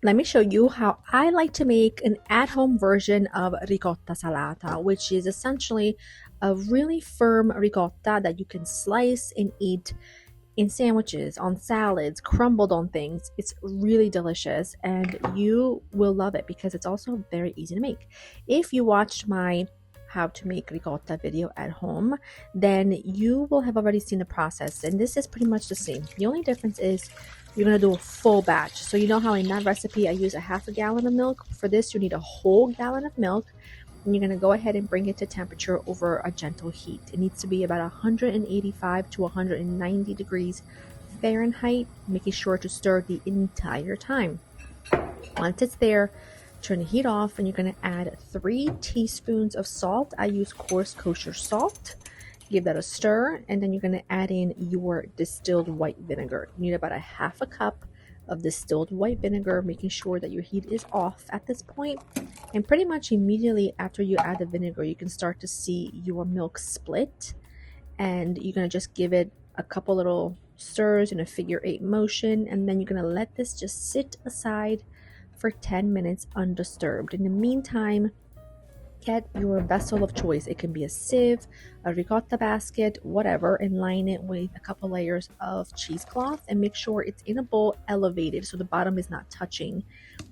let me show you how I like to make an at-home version of ricotta salata, which is essentially a really firm ricotta that you can slice and eat in sandwiches, on salads, crumbled on things. It's really delicious and you will love it because it's also very easy to make. If you watched my how to make ricotta video at home, then you will have already seen the process, and this is pretty much the same. The only difference is you're going to do a full batch. So you know how in that recipe I use a half a gallon of milk? For this you need a whole gallon of milk, and you're going to go ahead and bring it to temperature over a gentle heat. It needs to be about 185 to 190 degrees Fahrenheit, making sure to stir the entire time. Once it's there, turn the heat off and you're going to add 3 teaspoons of salt. I use coarse kosher salt. Give that a stir, and then you're going to add in your distilled white vinegar. You need about a half a cup of distilled white vinegar, making sure that your heat is off at this point. And pretty much immediately after you add the vinegar, you can start to see your milk split, and you're going to just give it a couple little stirs in a figure-8 motion, and then you're going to let this just sit aside for 10 minutes undisturbed. In the meantime, get your vessel of choice. It can be a sieve, a ricotta basket, whatever, and line it with a couple layers of cheesecloth, and make sure it's in a bowl elevated so the bottom is not touching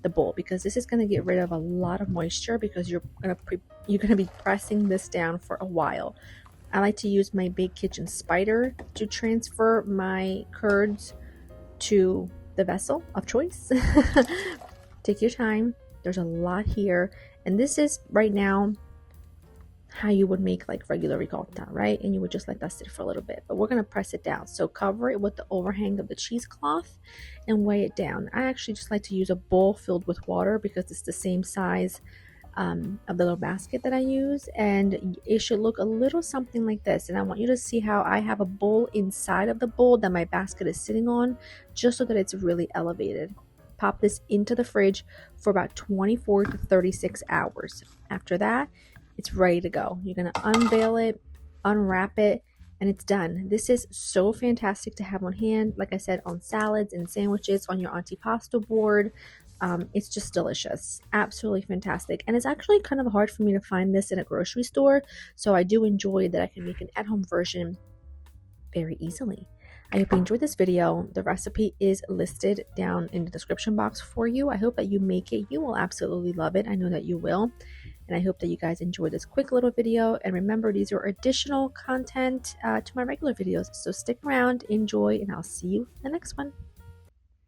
the bowl, because this is going to get rid of a lot of moisture because you're going to be pressing this down for a while. I like to use my big kitchen spider to transfer my curds to the vessel of choice. Take your time. There's a lot here, and this is right now how you would make like regular ricotta, right? And you would just let that sit for a little bit, but we're going to press it down. So cover it with the overhang of the cheesecloth and weigh it down. I actually just like to use a bowl filled with water because it's the same size of the little basket that I use, and it should look a little something like this. And I want you to see how I have a bowl inside of the bowl that my basket is sitting on, just so that it's really elevated. Pop this into the fridge for about 24 to 36 hours. After that, it's ready to go. You're going to unveil it, unwrap it, and it's done. This is so fantastic to have on hand, like I said, on salads and sandwiches, on your antipasto board. It's just delicious, absolutely fantastic. And it's actually kind of hard for me to find this in a grocery store, so I do enjoy that I can make an at-home version very easily. I hope you enjoyed this video. The recipe is listed down in the description box for you. I hope that you make it. You will absolutely love it. I know that you will. And I hope that you guys enjoyed this quick little video. And remember, these are additional content to my regular videos. So stick around, enjoy, and I'll see you in the next one.